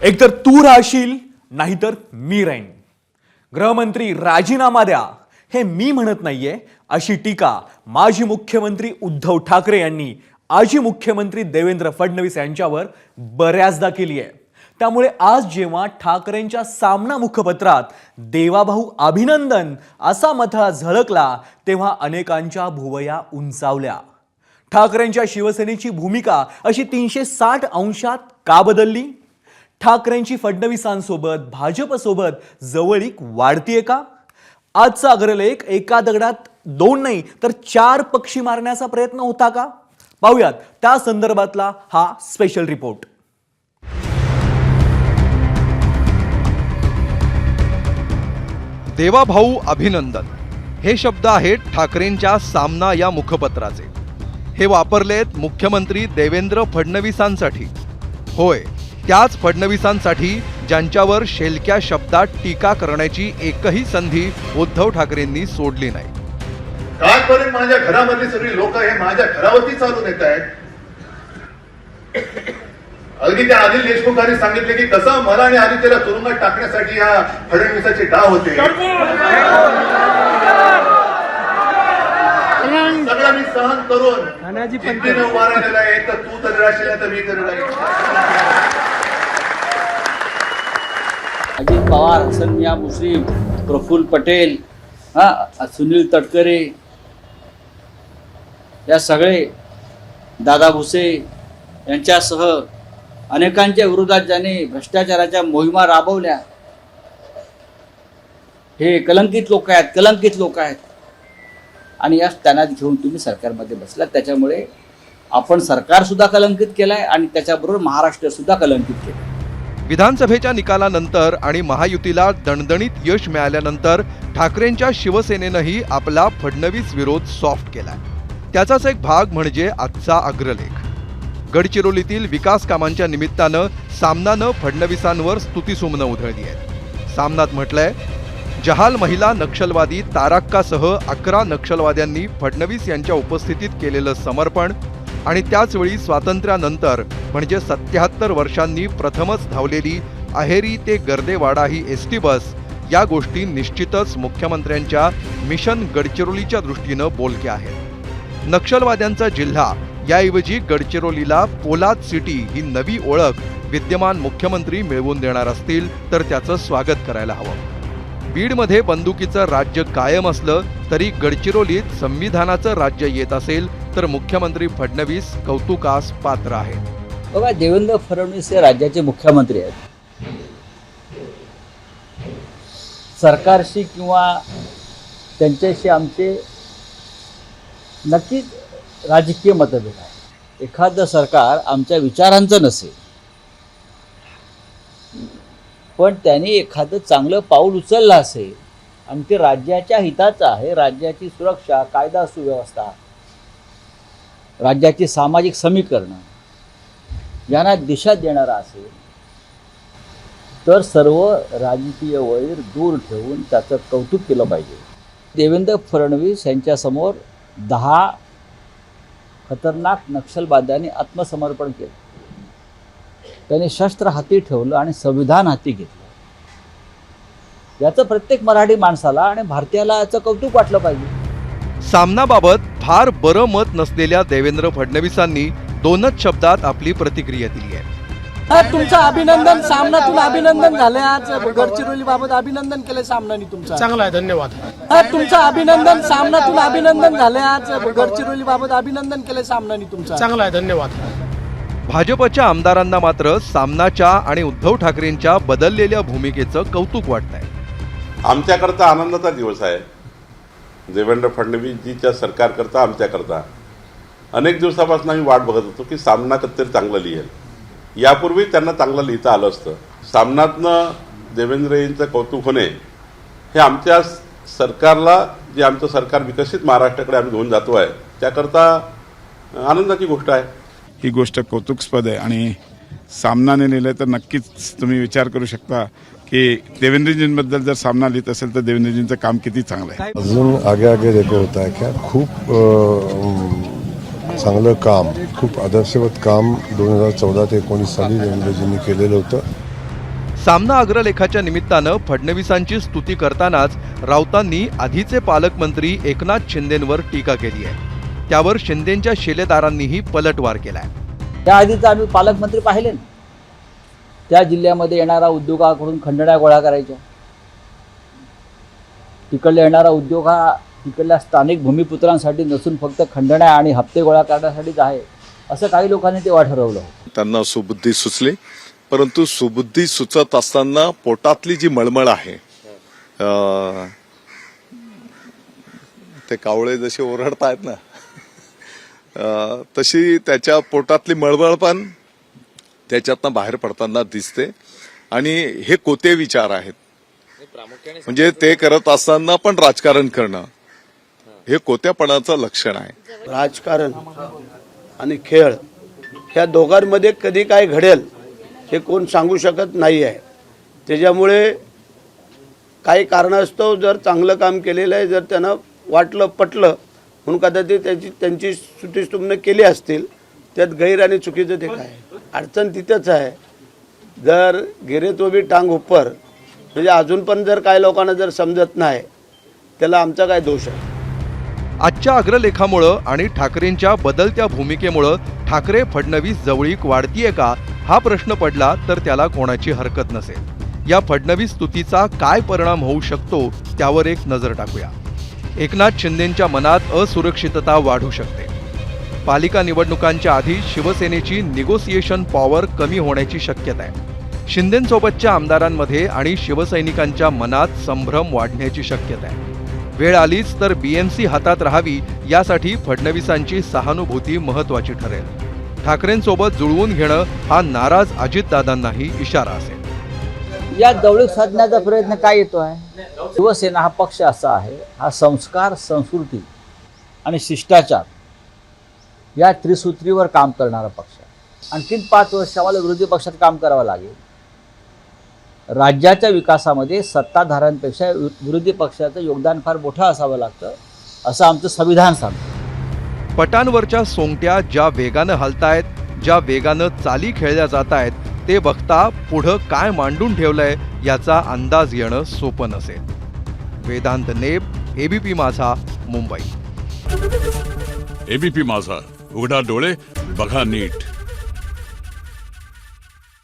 एकतर तू राहशील नाहीतर मी राहीन. गृहमंत्री राजीनामा द्या हे मी म्हणत नाहीये अशी टीका माजी मुख्यमंत्री उद्धव ठाकरे यांनी आजी मुख्यमंत्री देवेंद्र फडणवीस यांच्यावर बऱ्याचदा केली आहे. त्यामुळे आज जेव्हा ठाकरेंच्या सामना मुखपत्रात देवाभाऊ अभिनंदन असा मथळा झळकला तेव्हा अनेकांच्या भुवया उंचावल्या. ठाकरेंच्या शिवसेनेची भूमिका अशी 360 अंशात का बदलली? ठाकरेंची फडणवीसांसोबत भाजपसोबत जवळीक वाढतीये का? आजचा अग्रलेख एका दगडात 2 नाही तर 4 पक्षी मारण्याचा प्रयत्न होता का? पाहूयात त्या संदर्भातला हा स्पेशल रिपोर्ट. देवाभाऊ अभिनंदन हे शब्द आहेत ठाकरेंच्या सामना या मुखपत्राचे. हे वापरलेत मुख्यमंत्री देवेंद्र फडणवीसांसाठी. होय, त्याच फडणवीसांसाठी ज्यांच्यावर शेलक्या शब्दात टीका करण्याची एकही संधी उद्धव ठाकरेंनी सोडली नाही. कालपर्यंत माझ्या घरामधली सगळी लोक हे माझ्या घरावरती चालून येत आहेत. अगदी त्या अनिल देशमुखांनी सांगितले की कसं मला आणि आदित्यला तुरुंगात टाकण्यासाठी या फडणवीसाचे डाव होते. सगळं मी सहन करून जिद्दीने उभा राहिलेला आहे. तर तू तरी राहशील तर मी तरी राहील. अजित पवार, हसन मियां मुश्रीफ, प्रफुल्ल पटेल, सुनील तटकरे, या सगळे दादा भुसे यांच्यासह अनेकांच्या विरोधात ज्याने भ्रष्टाचाराच्या मोहिमा राबवल्या, हे कलंकित लोक आहेत आणि या स्थानात घेऊन तुम्ही सरकारमध्ये बसलात. त्याच्यामुळे आपण सरकार सुद्धा कलंकित केलाय आणि त्याच्याबरोबर महाराष्ट्र सुद्धा कलंकित केलं. विधानसभेच्या निकालानंतर आणि महायुतीला दणदणीत यश मिळाल्यानंतर ठाकरेंच्या शिवसेनेनंही आपला फडणवीस विरोध सॉफ्ट केलाय. त्याचाच एक भाग म्हणजे आजचा अग्रलेख. गडचिरोलीतील विकास कामांच्या निमित्तानं सामनानं फडणवीसांवर स्तुतिसुमनं उधळली आहेत. सामनात म्हटलंय, जहाल महिला नक्षलवादी ताराक्कासह 11 नक्षलवाद्यांनी फडणवीस यांच्या उपस्थितीत केलेलं समर्पण आणि त्याचवेळी स्वातंत्र्यानंतर म्हणजे 77 वर्षांनी प्रथमच धावलेली अहेरी ते गर्देवाडा ही एसटी बस या गोष्टी निश्चितच मुख्यमंत्र्यांच्या मिशन गडचिरोलीच्या दृष्टीनं बोलक्या आहेत. नक्षलवाद्यांचा जिल्हा याऐवजी गडचिरोलीला पोलाद सिटी ही नवी ओळख विद्यमान मुख्यमंत्री मिळवून देणार असतील तर त्याचं स्वागत करायला हवं. बीडमध्ये बंदुकीचं राज्य कायम असलं तरी गडचिरोलीत संविधानाचं राज्य येत असेल तर मुख्यमंत्री फडणवीस कौतुकास पात्र आहेत. बघा, देवेंद्र फडणवीस हे राज्याचे मुख्यमंत्री आहेत. सरकारशी किंवा त्यांच्याशी आमचे नक्कीच राजकीय मतभेद आहे. एखादं सरकार आमच्या विचारांचं नसेल पण त्यांनी एखादं चांगलं पाऊल उचललं असेल आणि ते राज्याच्या हिताचं आहे, राज्याची सुरक्षा, कायदा सुव्यवस्था, राज्याची सामाजिक समीकरणं यांना दिशा देणारा असेल तर सर्व राजकीय वैर दूर ठेवून त्याचं कौतुक केलं पाहिजे. देवेंद्र फडणवीस यांच्यासमोर 10 खतरनाक नक्षलवाद्यांनी आत्मसमर्पण केलं. त्यांनी शस्त्र हाती ठेवलं आणि संविधान हाती घेतलं. याचं प्रत्येक मराठी माणसाला आणि भारतीयाला याचं कौतुक वाटलं पाहिजे. सामनाबाबत फार बरं मत नसलेल्या देवेंद्र फडणवीसांनी 2च शब्दात आपली प्रतिक्रिया दिली आहे. तुमचं अभिनंदन. सामनातून अभिनंदन झाले. आज गडचिरोली बाबत अभिनंदन केले सामनाने तुमचं. चांगला आहे, धन्यवाद. तुमचं अभिनंदन. सामनातून अभिनंदन झाले. आज गडचिरोली बाबत अभिनंदन केले सामनाने तुमचं. चांगला आहे, धन्यवाद. भाजपच्या आमदारांना मात्र सामनाच्या आणि उद्धव ठाकरेंच्या बदललेल्या भूमिकेचं कौतुक वाटतंय. आमच्याकरता आनंदाचा दिवस आहे. देवेंद्र फडणवीसजीच्या सरकारकरता, आमच्याकरता अनेक दिवसापासून आम्ही वाट बघत होतो की सामना कधीतरी चांगलं लिहेल. यापूर्वी त्यांना चांगलं लिहिता आलं असतं. सामनातनं देवेंद्र यांचं कौतुक होणे हे आमच्या सरकारला, जे आमचं सरकार विकसित महाराष्ट्राकडे आम्ही घेऊन जातो आहे, त्याकरता आनंदाची गोष्ट आहे. ही गोष्ट कौतुकास्पद आहे आणि सामनाने लिहिलं तर नक्कीच तुम्ही विचार करू शकता की देवेंद्रजींबद्दल जर सामना लिहित असेल तर देवेंद्रजींचं काम किती चांगलं आहे. अजून आगे आगे देखो होता है क्या. खूप चांगलं काम, खूप आदर्शवत काम 2014 ते 19 साली देवेंद्रजींनी केलेलं होतं. सामना अग्रलेखाच्या निमित्तानं फडणवीसांची स्तुती करतानाच राऊतांनी आधीचे पालकमंत्री एकनाथ शिंदेंवर टीका केली आहे. त्यावर शिंदेंच्या शिलेदारांनीही पलटवार केलाय. त्याआधीच आम्ही पालकमंत्री पाहिले ना, त्या जिल्ह्यामध्ये येणारा उद्योगाकडून खंडण्या गोळा करायच्या. तिकडला येणारा उद्योग हा तिकडल्या स्थानिक भूमिपुत्रांसाठी नसून फक्त खंडण्या आणि हप्ते गोळा करण्यासाठीच आहे, असं काही लोकांनी तेव्हा ठरवलं. त्यांना सुबुद्धी सुचली, परंतु सुबुद्धी सुचत असताना पोटातली जी मळमळ आहे, ते कावळे जसे ओरडतायत ना, तशी त्याच्या पोटातली मळमळ पण त्याच्यातनं बाहेर पडताना दिसते. आणि हे कोते विचार आहेत, म्हणजे ते करत असताना पण राजकारण करणं हे कोत्यापणाचं लक्षण आहे. राजकारण आणि खेळ ह्या दोघांमध्ये कधी काय घडेल हे कोण सांगू शकत नाही आहे. त्याच्यामुळे काही कारणास्तव जर चांगलं काम केलेलं आहे, जर त्यांना वाटलं पटलं म्हणून कदाचित त्यांची सुटीस्तुमनं केली असतील, त्यात गैर आणि चुकीचं ते काय. अडचण तिथंच आहे, जर गिरे तो भी टांग उपर, म्हणजे अजून पण जर काही लोकांना जर समजत नाही त्याला आमचा काय दोष आहे. आजच्या अग्रलेखामुळं आणि ठाकरेंच्या बदलत्या भूमिकेमुळं ठाकरे फडणवीस जवळीक वाढतीये का हा प्रश्न पडला तर त्याला कोणाची हरकत नसेल. या फडणवीस स्तुतीचा काय परिणाम होऊ शकतो त्यावर एक नजर टाकूया. एकनाथ शिंदेंच्या मनात असुरक्षितता वाढू शकते. पालिका निवडणुकांच्या आधी शिवसेनेची निगोसिएशन पॉवर कमी होण्याची शक्यता आहे. शिंदेंसोबतच्या आमदारांमध्ये आणि शिवसैनिकांच्या मनात संभ्रम वाढण्याची शक्यता आहे. वेळ आलीच तर BMC हातात राहावी यासाठी फडणवीसांची सहानुभूती महत्वाची ठरेल. ठाकरेंसोबत जुळवून घेणं हा नाराज अजितदादांनाही इशारा असेल. या जवळीक साधण्याचा प्रयत्न काय येतो आहे? शिवसेना हा पक्ष असा आहे, हा संस्कार, संस्कृती आणि शिष्टाचार या त्रिसूत्रीवर काम करणारा पक्ष आहे. आणखीन 5 वर्ष आम्हाला विरोधी पक्षात काम करावं लागेल. राज्याच्या विकासामध्ये सत्ताधाऱ्यांपेक्षा विरोधी पक्षाचं योगदान फार मोठं असावं लागतं, असं आमचं संविधान सांगतं. पटांवरच्या सोंगट्या ज्या वेगानं हलतायत, ज्या वेगानं चाली खेळल्या जात आहेत, ते बघता पुढं काय मांडून ठेवलंय याचा अंदाज येणं सोपं नसेल. वेदांत नेब, ABP माझा, मुंबई. ABP माझा, उघडा डोळे बघा नीट.